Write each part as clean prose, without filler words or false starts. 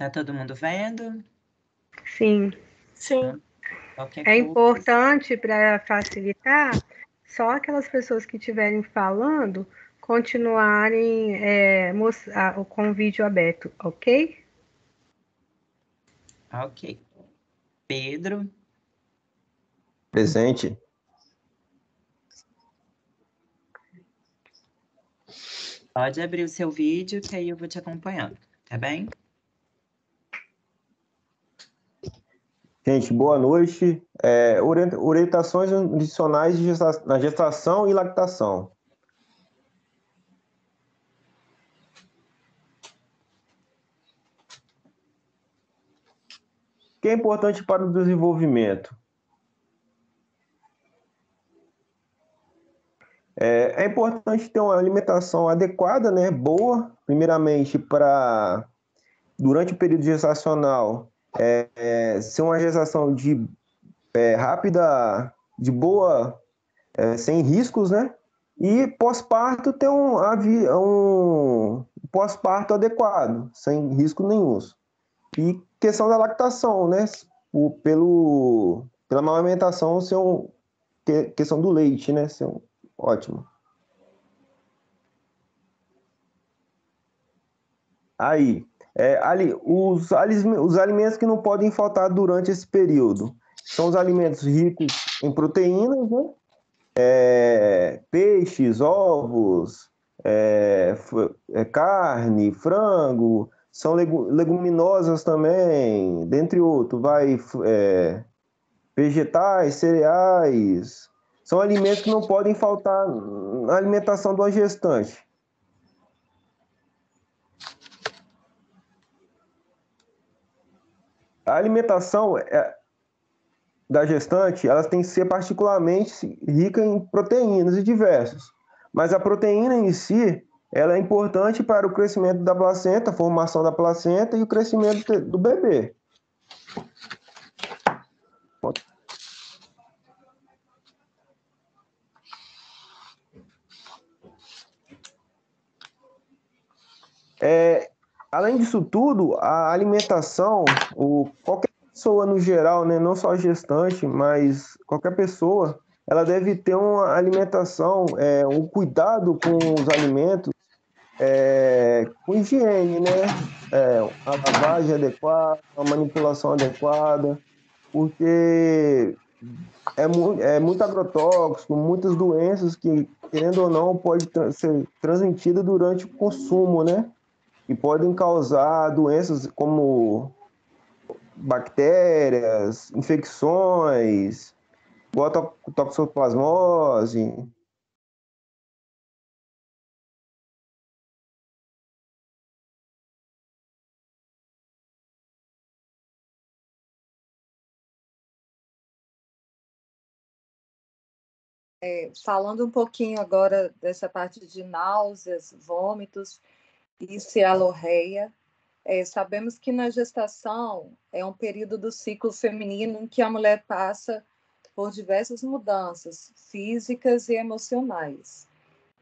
Tá todo mundo vendo? Sim. Sim. Qualquer É coisa. importante, para facilitar, só aquelas pessoas que estiverem falando continuarem com o vídeo aberto, ok? Ok. Pedro, Presente. pode abrir o seu vídeo que aí eu vou te acompanhando, tá bem? Gente, boa noite. Orientações nutricionais na gestação e lactação. O que é importante para o desenvolvimento? É importante ter uma alimentação adequada, né? Boa, primeiramente durante o período gestacional, ser uma gestação rápida, de boa, sem riscos, né? E pós-parto ter um pós-parto adequado, sem risco nenhum. E questão da lactação, né? Pela amamentação questão do leite, né? Ótimo. Aí, os alimentos que não podem faltar durante esse período são os alimentos ricos em proteínas, né? Peixes, ovos, carne, frango, são leguminosas também, dentre outros, vegetais, cereais, são alimentos que não podem faltar na alimentação do gestante. A alimentação da gestante, elas têm que ser particularmente rica em proteínas e diversos. Mas a proteína em si, ela é importante para o crescimento da placenta, a formação da placenta e o crescimento do bebê. Além disso tudo, a alimentação, qualquer pessoa no geral, né, não só gestante, mas qualquer pessoa, ela deve ter uma alimentação, um cuidado com os alimentos, com higiene, né? A lavagem adequada, a manipulação adequada, porque é muito agrotóxico, muitas doenças que, querendo ou não, pode ser transmitida durante o consumo, né? E podem causar doenças como bactérias, infecções, toxoplasmose. Falando um pouquinho agora dessa parte de náuseas, vômitos e cialorreia, sabemos que na gestação é um período do ciclo feminino em que a mulher passa por diversas mudanças físicas e emocionais.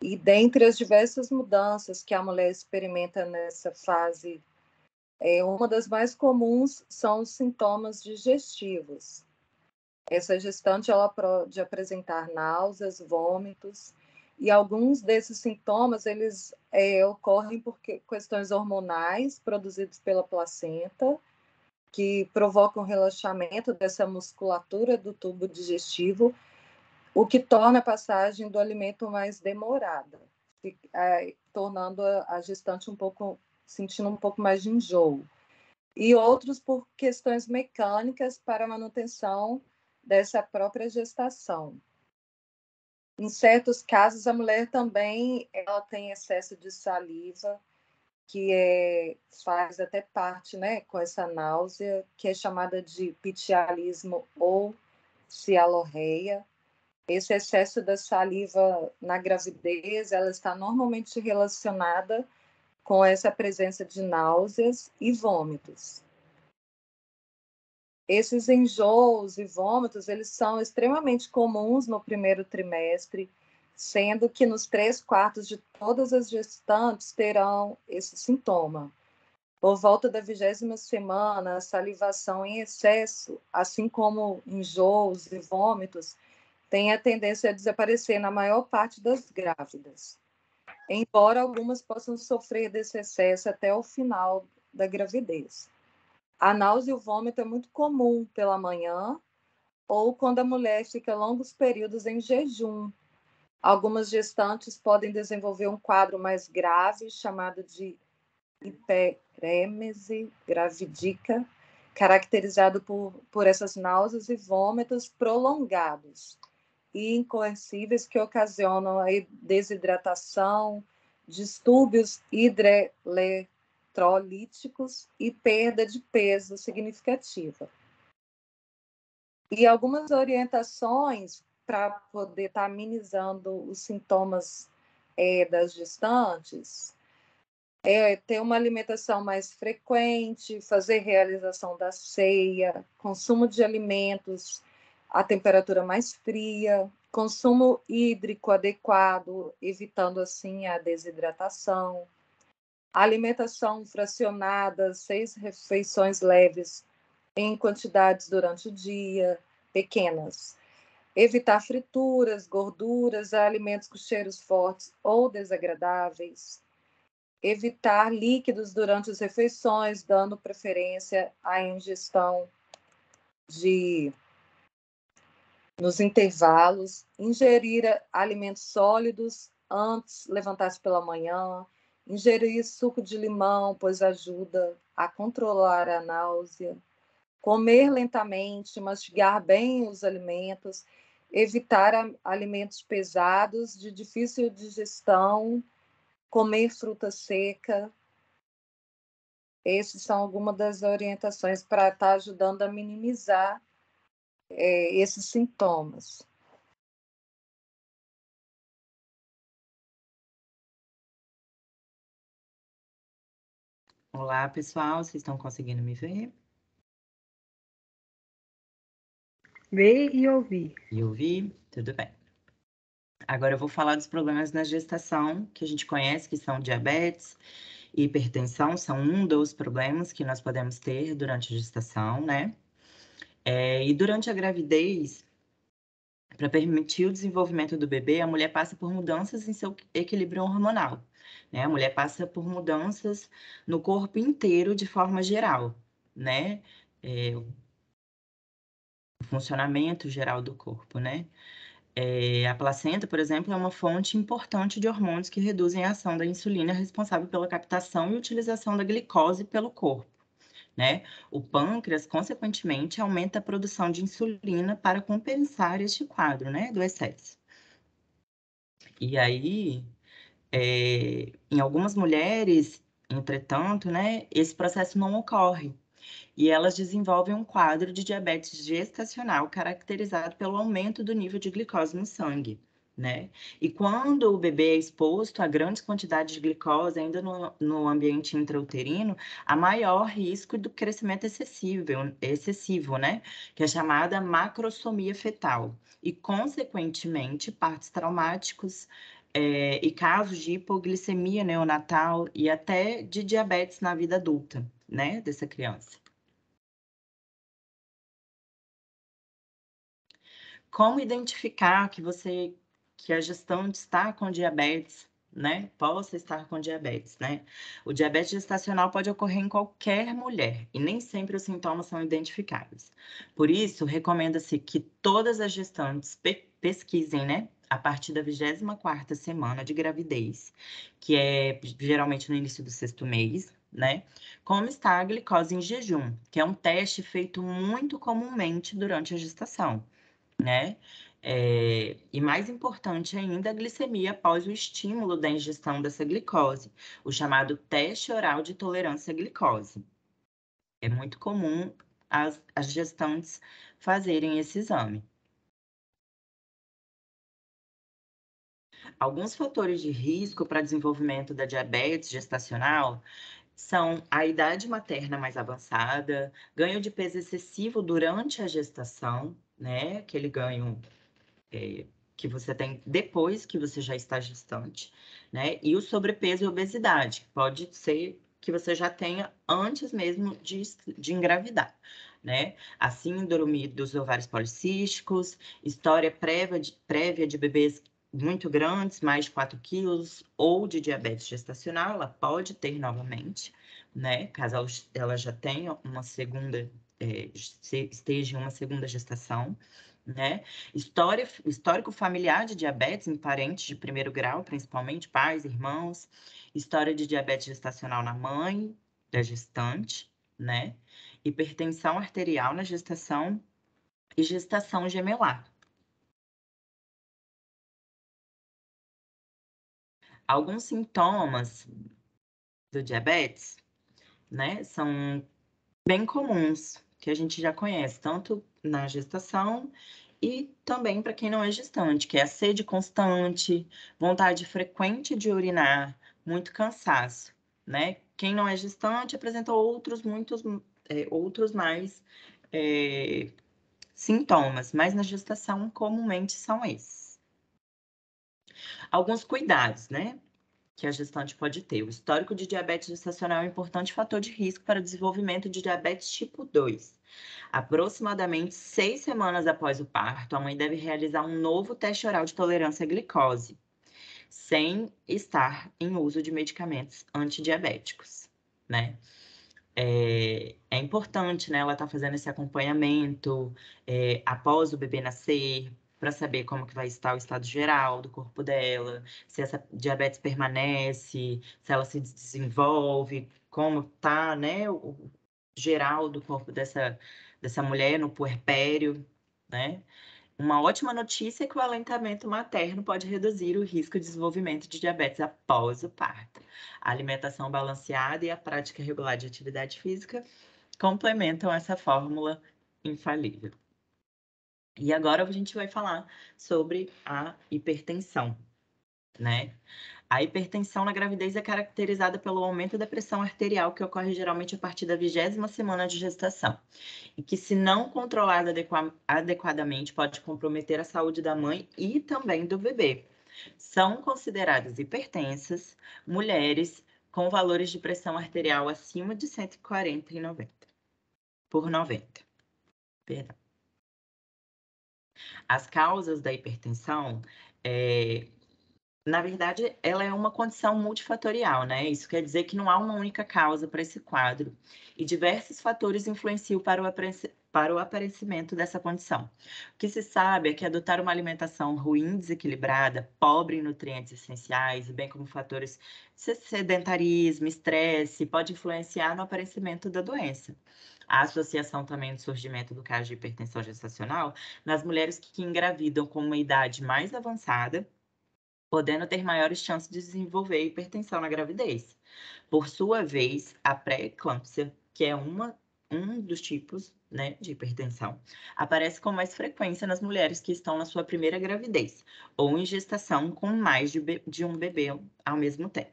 E dentre as diversas mudanças que a mulher experimenta nessa fase, uma das mais comuns são os sintomas digestivos. Essa gestante ela pode apresentar náuseas, vômitos, e alguns desses sintomas eles ocorrem por questões hormonais produzidas pela placenta, que provocam relaxamento dessa musculatura do tubo digestivo, o que torna a passagem do alimento mais demorada, tornando a gestante sentindo um pouco mais de enjoo. E outros por questões mecânicas para a manutenção dessa própria gestação. Em certos casos, a mulher também ela tem excesso de saliva, que faz até parte, né, com essa náusea, que é chamada de pitialismo ou cialorreia. Esse excesso da saliva na gravidez, ela está normalmente relacionada com essa presença de náuseas e vômitos. Esses enjoos e vômitos, eles são extremamente comuns no primeiro trimestre, sendo que nos 3/4 de todas as gestantes terão esse sintoma. Por volta da 20ª semana, a salivação em excesso, assim como enjoos e vômitos, tem a tendência a desaparecer na maior parte das grávidas, embora algumas possam sofrer desse excesso até o final da gravidez. A náusea e o vômito é muito comum pela manhã ou quando a mulher fica longos períodos em jejum. Algumas gestantes podem desenvolver um quadro mais grave, chamado de hiperêmese gravídica, caracterizado por essas náuseas e vômitos prolongados e incoercíveis que ocasionam a desidratação, distúrbios hidroeletrolíticos e perda de peso significativa. E algumas orientações para poder estar amenizando os sintomas das gestantes ter uma alimentação mais frequente, fazer realização da ceia, consumo de alimentos a temperatura mais fria, consumo hídrico adequado, evitando assim a desidratação, alimentação fracionada, 6 refeições leves em quantidades durante o dia, pequenas. Evitar frituras, gorduras, alimentos com cheiros fortes ou desagradáveis. Evitar líquidos durante as refeições, dando preferência à ingestão nos intervalos. Ingerir alimentos sólidos antes de levantar-se pela manhã. Ingerir suco de limão, pois ajuda a controlar a náusea. Comer lentamente, mastigar bem os alimentos. Evitar alimentos pesados, de difícil digestão. Comer fruta seca. Essas são algumas das orientações para estar ajudando a minimizar esses sintomas. Olá, pessoal, vocês estão conseguindo me ver? Ver e ouvir. E ouvir? Tudo bem. Agora eu vou falar dos problemas na gestação, que a gente conhece, que são diabetes e hipertensão, são um dos problemas que nós podemos ter durante a gestação, né? E durante a gravidez, para permitir o desenvolvimento do bebê, a mulher passa por mudanças em seu equilíbrio hormonal, né? A mulher passa por mudanças no corpo inteiro de forma geral, né? O funcionamento geral do corpo, né? A placenta, por exemplo, é uma fonte importante de hormônios que reduzem a ação da insulina responsável pela captação e utilização da glicose pelo corpo, né? O pâncreas, consequentemente, aumenta a produção de insulina para compensar este quadro, né, do excesso. E aí, em algumas mulheres, entretanto, né, esse processo não ocorre. E elas desenvolvem um quadro de diabetes gestacional caracterizado pelo aumento do nível de glicose no sangue, né? E quando o bebê é exposto a grandes quantidades de glicose, ainda no ambiente intrauterino, há maior risco do crescimento excessivo, né? Que é chamada macrosomia fetal. E, consequentemente, partos traumáticos e casos de hipoglicemia neonatal e até de diabetes na vida adulta, né? Dessa criança. Como identificar que a gestante está com diabetes, né? Possa estar com diabetes, né? O diabetes gestacional pode ocorrer em qualquer mulher e nem sempre os sintomas são identificáveis. Por isso, recomenda-se que todas as gestantes pesquisem, né? A partir da 24ª semana de gravidez, que é geralmente no início do 6º mês, né? Como está a glicose em jejum, que é um teste feito muito comumente durante a gestação, né? E mais importante ainda, a glicemia após o estímulo da ingestão dessa glicose, o chamado teste oral de tolerância à glicose. É muito comum as gestantes fazerem esse exame. Alguns fatores de risco para desenvolvimento da diabetes gestacional são a idade materna mais avançada, ganho de peso excessivo durante a gestação, né? Aquele ganho que você tem depois que você já está gestante, né? E o sobrepeso e obesidade, que pode ser que você já tenha antes mesmo de engravidar, né? A síndrome dos ovários policísticos, história prévia de bebês muito grandes, mais de 4 quilos, ou de diabetes gestacional, ela pode ter novamente, né? Caso ela já tenha uma segunda, esteja em uma segunda gestação, né? Histórico familiar de diabetes em parentes de primeiro grau, principalmente pais, irmãos, história de diabetes gestacional na mãe da gestante, né? Hipertensão arterial na gestação e gestação gemelar. Alguns sintomas do diabetes, né, são bem comuns, que a gente já conhece, tanto na gestação e também para quem não é gestante, que é a sede constante, vontade frequente de urinar, muito cansaço, né? Quem não é gestante apresenta outros mais sintomas, mas na gestação comumente são esses. Alguns cuidados, né? Que a gestante pode ter. O histórico de diabetes gestacional é um importante fator de risco para o desenvolvimento de diabetes tipo 2. Aproximadamente 6 semanas após o parto, a mãe deve realizar um novo teste oral de tolerância à glicose, sem estar em uso de medicamentos antidiabéticos, né? É importante, né, ela estar fazendo esse acompanhamento após o bebê nascer, para saber como que vai estar o estado geral do corpo dela, se essa diabetes permanece, se ela se desenvolve, como tá, né, o geral do corpo dessa mulher no puerpério, né? Uma ótima notícia é que o aleitamento materno pode reduzir o risco de desenvolvimento de diabetes após o parto. A alimentação balanceada e a prática regular de atividade física complementam essa fórmula infalível. E agora a gente vai falar sobre a hipertensão, né? A hipertensão na gravidez é caracterizada pelo aumento da pressão arterial, que ocorre geralmente a partir da 20ª semana de gestação, e que, se não controlada adequadamente, pode comprometer a saúde da mãe e também do bebê. São consideradas hipertensas mulheres com valores de pressão arterial acima de 140 por 90. Perdão. As causas da hipertensão na verdade, ela é uma condição multifatorial, né? Isso quer dizer que não há uma única causa para esse quadro, e diversos fatores influenciam para o aparecimento dessa condição. O que se sabe é que adotar uma alimentação ruim, desequilibrada, pobre em nutrientes essenciais, bem como fatores de sedentarismo, estresse, pode influenciar no aparecimento da doença. A associação também do surgimento do caso de hipertensão gestacional nas mulheres que engravidam com uma idade mais avançada, podendo ter maiores chances de desenvolver hipertensão na gravidez. Por sua vez, a pré-eclâmpsia, que é um dos tipos, né, de hipertensão, aparece com mais frequência nas mulheres que estão na sua primeira gravidez ou em gestação com mais de um bebê ao mesmo tempo,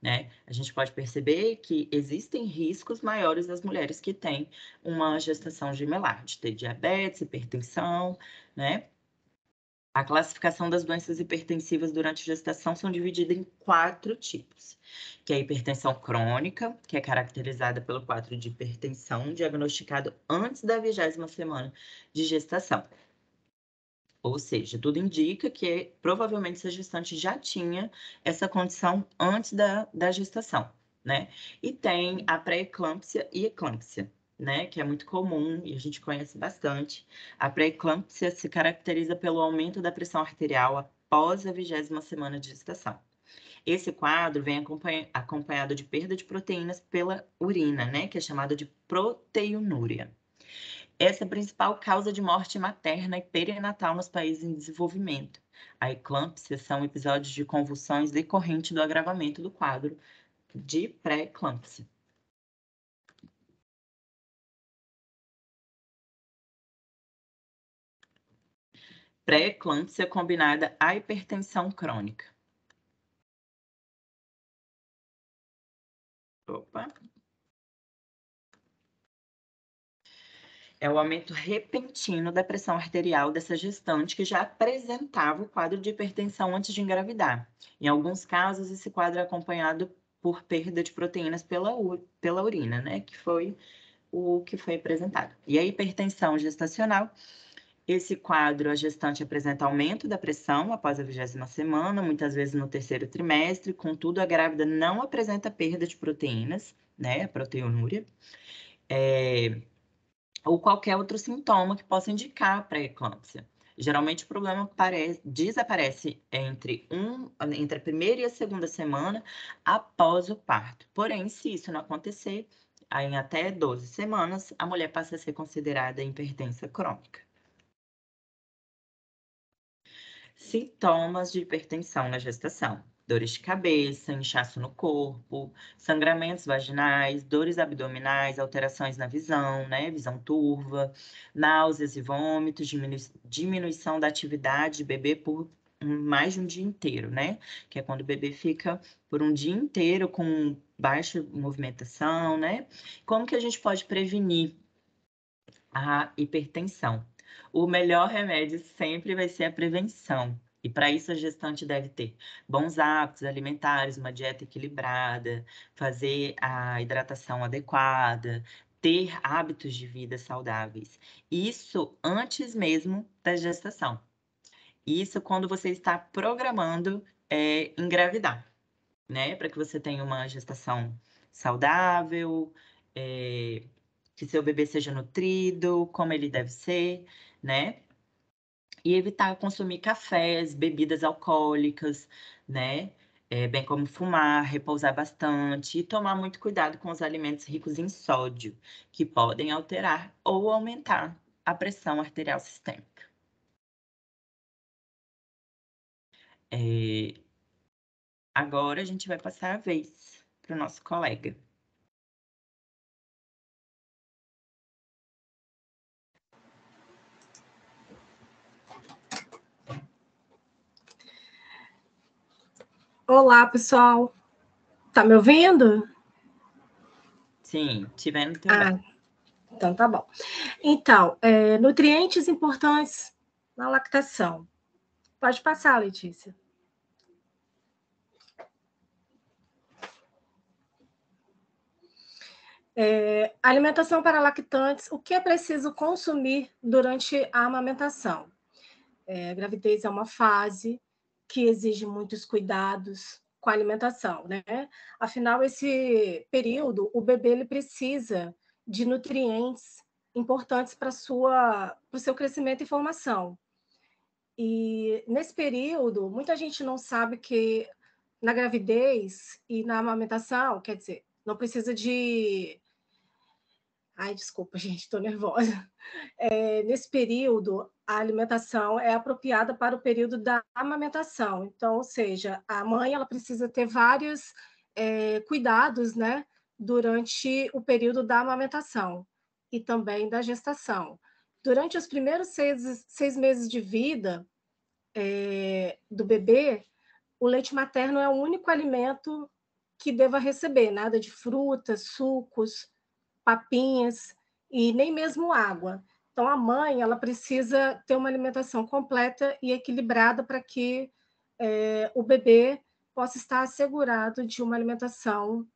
né? A gente pode perceber que existem riscos maiores nas mulheres que têm uma gestação gemelar, de ter diabetes, hipertensão, né? A classificação das doenças hipertensivas durante a gestação são divididas em 4 tipos, que é a hipertensão crônica, que é caracterizada pelo quadro de hipertensão diagnosticado antes da 20ª semana de gestação. Ou seja, tudo indica que provavelmente essa gestante já tinha essa condição antes da gestação, né? E tem a pré-eclâmpsia e eclâmpsia, né, que é muito comum e a gente conhece bastante. A pré-eclâmpsia se caracteriza pelo aumento da pressão arterial após a 20ª semana de gestação. Esse quadro vem acompanhado de perda de proteínas pela urina, né, que é chamada de proteinúria. Essa é a principal causa de morte materna e perinatal nos países em desenvolvimento. A eclâmpsia são episódios de convulsões decorrentes do agravamento do quadro de pré-eclâmpsia. Pré-eclâmpsia combinada à hipertensão crônica. É o aumento repentino da pressão arterial dessa gestante que já apresentava o quadro de hipertensão antes de engravidar. Em alguns casos, esse quadro é acompanhado por perda de proteínas pela urina, né? Que foi o que foi apresentado. E a hipertensão gestacional, esse quadro, a gestante apresenta aumento da pressão após a 20ª semana, muitas vezes no 3º trimestre, contudo, a grávida não apresenta perda de proteínas, né? A proteinúria. Ou qualquer outro sintoma que possa indicar a pré-eclâmpsia. Geralmente o problema desaparece entre a primeira e a 2ª semana após o parto. Porém, se isso não acontecer, em até 12 semanas, a mulher passa a ser considerada hipertensa crônica. Sintomas de hipertensão na gestação: dores de cabeça, inchaço no corpo, sangramentos vaginais, dores abdominais, alterações na visão, né? Visão turva, náuseas e vômitos, diminuição da atividade do bebê por mais de um dia inteiro, né? Que é quando o bebê fica por um dia inteiro com baixa movimentação, né? Como que a gente pode prevenir a hipertensão? O melhor remédio sempre vai ser a prevenção. E para isso a gestante deve ter bons hábitos alimentares, uma dieta equilibrada, fazer a hidratação adequada, ter hábitos de vida saudáveis. Isso antes mesmo da gestação. Isso quando você está programando engravidar, né? Para que você tenha uma gestação saudável, que seu bebê seja nutrido, como ele deve ser, né? E evitar consumir cafés, bebidas alcoólicas, né? Bem como fumar, repousar bastante e tomar muito cuidado com os alimentos ricos em sódio, que podem alterar ou aumentar a pressão arterial sistêmica. Agora a gente vai passar a vez para o nosso colega. Olá, pessoal. Tá me ouvindo? Sim, te vendo também. Então tá bom. Então, nutrientes importantes na lactação. Pode passar, Letícia. Alimentação para lactantes. O que é preciso consumir durante a amamentação? A gravidez é uma fase que exige muitos cuidados com a alimentação, né? Afinal, esse período, o bebê ele precisa de nutrientes importantes para o seu crescimento e formação. E nesse período, muita gente não sabe que na gravidez e na amamentação, quer dizer, não precisa de... Ai, desculpa, gente, estou nervosa. Nesse período, a alimentação é apropriada para o período da amamentação. Então, ou seja, a mãe ela precisa ter vários cuidados, né, durante o período da amamentação e também da gestação. Durante os primeiros 6 meses de vida do bebê, o leite materno é o único alimento que deva receber, nada de frutas, sucos, papinhas e nem mesmo água. Então, a mãe ela precisa ter uma alimentação completa e equilibrada para que o bebê possa estar assegurado de uma alimentação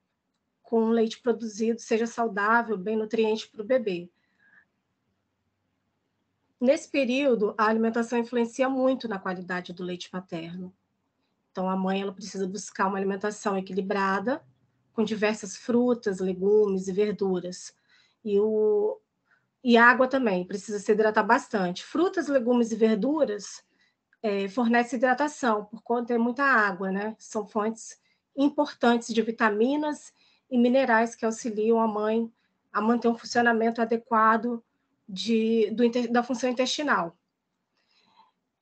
com leite produzido, seja saudável, bem nutriente para o bebê. Nesse período, a alimentação influencia muito na qualidade do leite materno. Então, a mãe ela precisa buscar uma alimentação equilibrada, com diversas frutas, legumes e verduras. E água também, precisa se hidratar bastante. Frutas, legumes e verduras fornecem hidratação, por conta de muita água, né? São fontes importantes de vitaminas e minerais que auxiliam a mãe a manter um funcionamento adequado da função intestinal.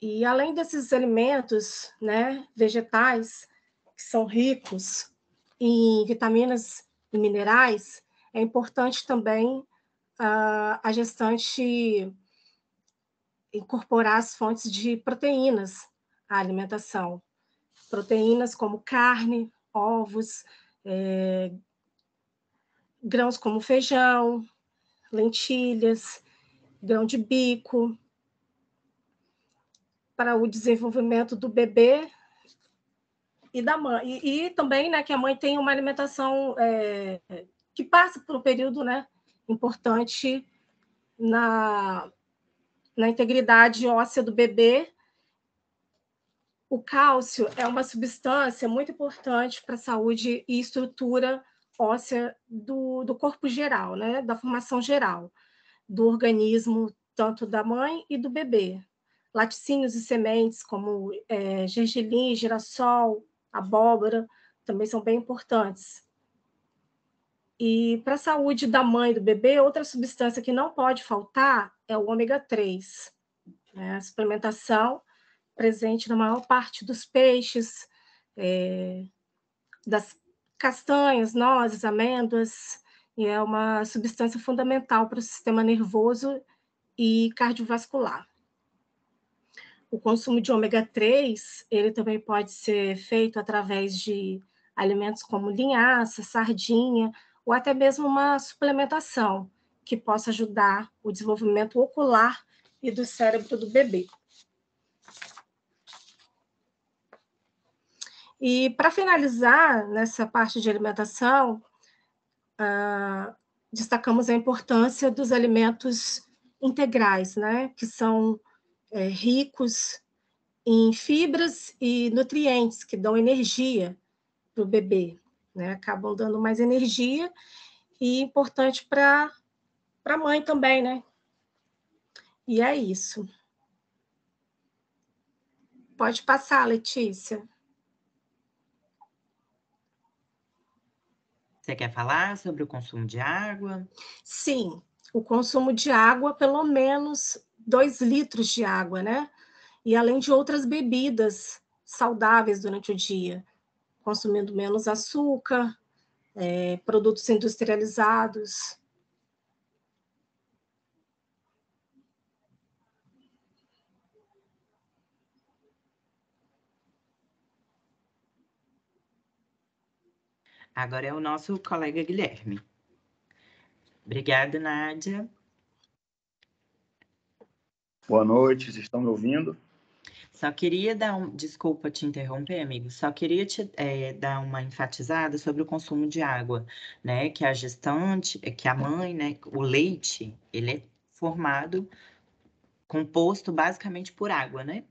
E além desses alimentos, né, vegetais, que são ricos em vitaminas e minerais, é importante também a gestante incorporar as fontes de proteínas à alimentação. Proteínas como carne, ovos, grãos como feijão, lentilhas, grão de bico, para o desenvolvimento do bebê e da mãe. E também, né, que a mãe tem uma alimentação que passa por um período, né, importante na integridade óssea do bebê. O cálcio é uma substância muito importante para a saúde e estrutura óssea do corpo geral, né, da formação geral do organismo, tanto da mãe e do bebê. Laticínios e sementes, como gergelim, girassol, abóbora, também são bem importantes. E para a saúde da mãe e do bebê, outra substância que não pode faltar é o ômega 3. Né? A suplementação presente na maior parte dos peixes, das castanhas, nozes, amêndoas, e é uma substância fundamental para o sistema nervoso e cardiovascular. O consumo de ômega 3, ele também pode ser feito através de alimentos como linhaça, sardinha, ou até mesmo uma suplementação que possa ajudar o desenvolvimento ocular e do cérebro do bebê. E para finalizar nessa parte de alimentação, destacamos a importância dos alimentos integrais, né, que são ricos em fibras e nutrientes que dão energia para o bebê, né? Acabam dando mais energia e importante para a mãe também, né? E é isso. Pode passar, Letícia. Você quer falar sobre o consumo de água? Sim, o consumo de água, pelo menos 2 litros de água, né? E além de outras bebidas saudáveis durante o dia, consumindo menos açúcar, produtos industrializados. Agora é o nosso colega Guilherme. Obrigada, Nádia. Boa noite, vocês estão me ouvindo? Só queria desculpa te interromper, amigo, só queria te dar uma enfatizada sobre o consumo de água, né? Que a gestante, que a mãe, né? O leite, ele é composto basicamente por água, né?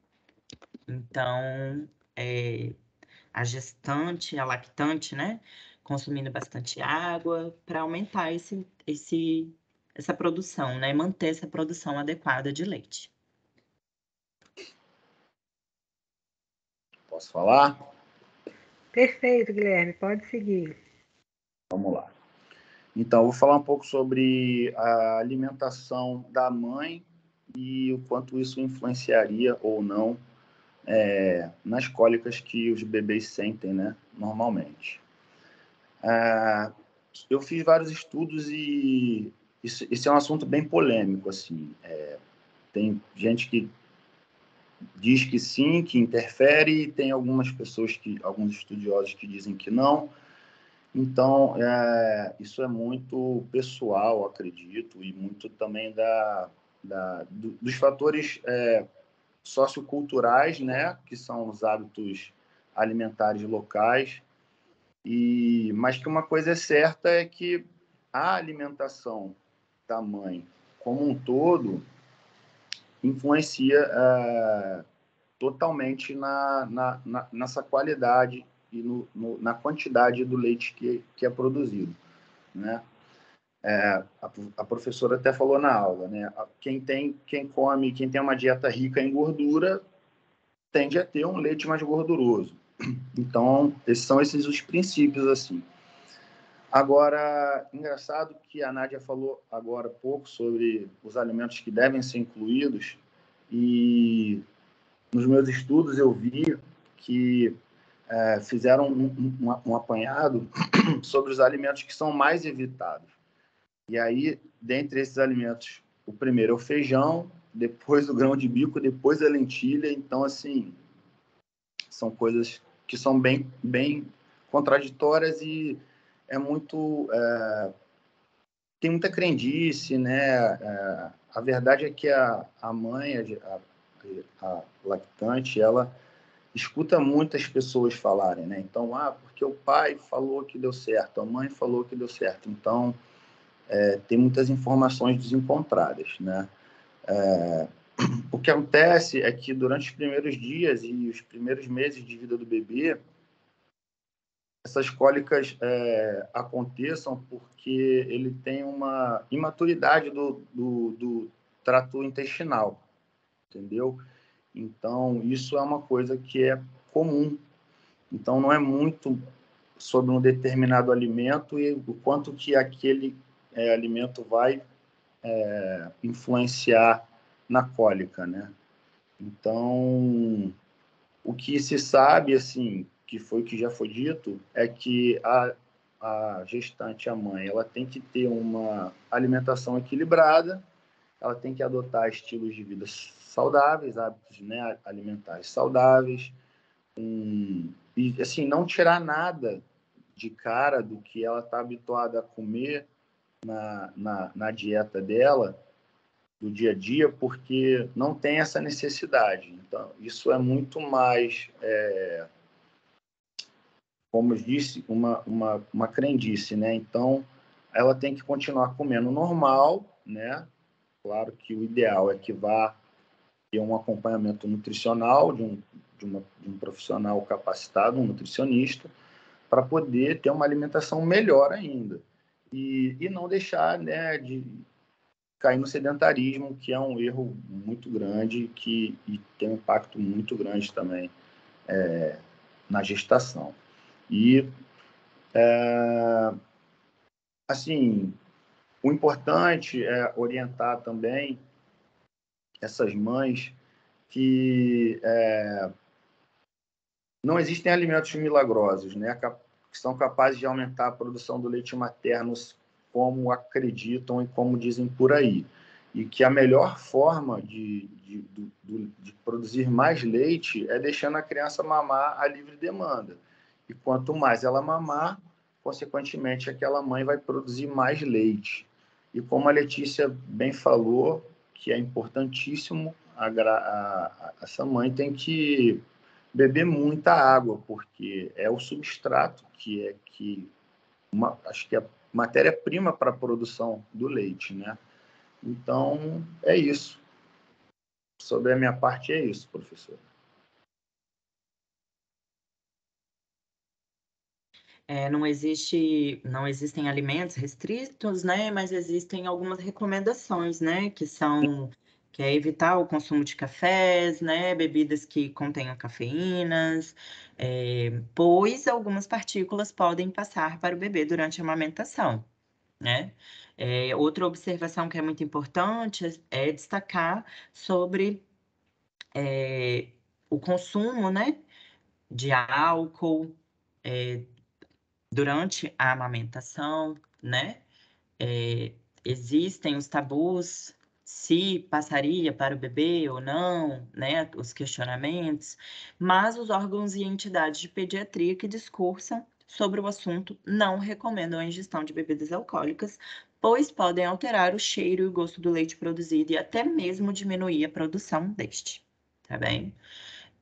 Então, a gestante, a lactante, né? Consumindo bastante água para aumentar essa produção, né? Manter essa produção adequada de leite. Posso falar? Perfeito, Guilherme, pode seguir. Vamos lá. Então, eu vou falar um pouco sobre a alimentação da mãe e o quanto isso influenciaria ou não nas cólicas que os bebês sentem, né, normalmente. Eu fiz vários estudos e isso é um assunto bem polêmico, assim. Tem gente que diz que sim, que interfere, e tem algumas pessoas, alguns estudiosos que dizem que não. Então, isso é muito pessoal, acredito, e muito também dos fatores socioculturais, né, que são os hábitos alimentares locais. Mas que uma coisa é certa é que a alimentação da mãe como um todo influencia totalmente nessa qualidade e na quantidade do leite que é produzido, né? A professora até falou na aula, né? Quem tem uma dieta rica em gordura tende a ter um leite mais gorduroso. Então, esses são os princípios, assim. Agora, engraçado que a Nádia falou agora há pouco sobre os alimentos que devem ser incluídos, e nos meus estudos eu vi que fizeram um apanhado sobre os alimentos que são mais evitados. E aí, dentre esses alimentos, o primeiro é o feijão, depois o grão de bico, depois a lentilha. Então, assim, são coisas que são bem, bem contraditórias e tem muita crendice, né? A verdade é que a mãe, a lactante, ela escuta muitas pessoas falarem, né? Então, porque o pai falou que deu certo, a mãe falou que deu certo. Então, tem muitas informações desencontradas, né? O que acontece é que durante os primeiros dias e os primeiros meses de vida do bebê, essas cólicas aconteçam porque ele tem uma imaturidade do trato intestinal, entendeu? Então, isso é uma coisa que é comum. Então, não é muito sobre um determinado alimento e o quanto que aquele alimento vai influenciar na cólica, né? Então, o que se sabe, assim, que foi o que já foi dito, é que a gestante, a mãe, ela tem que ter uma alimentação equilibrada, ela tem que adotar estilos de vida saudáveis, hábitos, né, alimentares saudáveis, e, assim, não tirar nada de cara do que ela está habituada a comer na dieta dela, do dia a dia, porque não tem essa necessidade. Então, isso é muito mais, como eu disse, uma crendice, né? Então, ela tem que continuar comendo normal, né? Claro que o ideal é que vá ter um acompanhamento nutricional de um profissional capacitado, um nutricionista, para poder ter uma alimentação melhor ainda. E não deixar, né, de cair no sedentarismo, que é um erro muito grande e tem um impacto muito grande também na gestação. E, assim, o importante é orientar também essas mães que não existem alimentos milagrosos, né, que são capazes de aumentar a produção do leite materno como acreditam e como dizem por aí. E que a melhor forma de produzir mais leite é deixando a criança mamar a livre demanda. E quanto mais ela mamar, consequentemente, aquela mãe vai produzir mais leite. E como a Letícia bem falou, que é importantíssimo, essa mãe tem que beber muita água, porque é o substrato acho que é a matéria-prima para a produção do leite, né? Então, é isso. Sobre a minha parte, é isso, professor. Não existem alimentos restritos, né? Mas existem algumas recomendações, né? Que é evitar o consumo de cafés, né? Bebidas que contenham cafeínas, pois algumas partículas podem passar para o bebê durante a amamentação, né? Outra observação que é muito importante é destacar sobre o consumo, né? De álcool, durante a amamentação, né? Existem os tabus, se passaria para o bebê ou não, né? Os questionamentos, mas os órgãos e entidades de pediatria que discursam sobre o assunto não recomendam a ingestão de bebidas alcoólicas, pois podem alterar o cheiro e o gosto do leite produzido e até mesmo diminuir a produção deste, tá bem?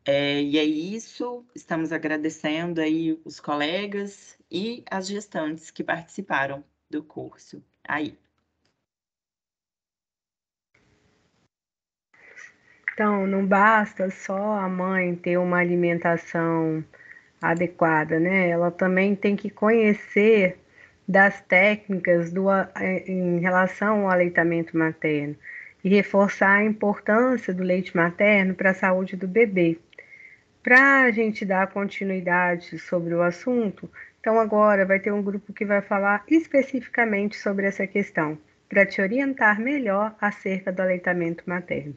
E é isso, estamos agradecendo aí os colegas e as gestantes que participaram do curso aí. Então, não basta só a mãe ter uma alimentação adequada, né? Ela também tem que conhecer das técnicas em relação ao aleitamento materno e reforçar a importância do leite materno para a saúde do bebê. Para a gente dar continuidade sobre o assunto, então agora vai ter um grupo que vai falar especificamente sobre essa questão, para te orientar melhor acerca do aleitamento materno.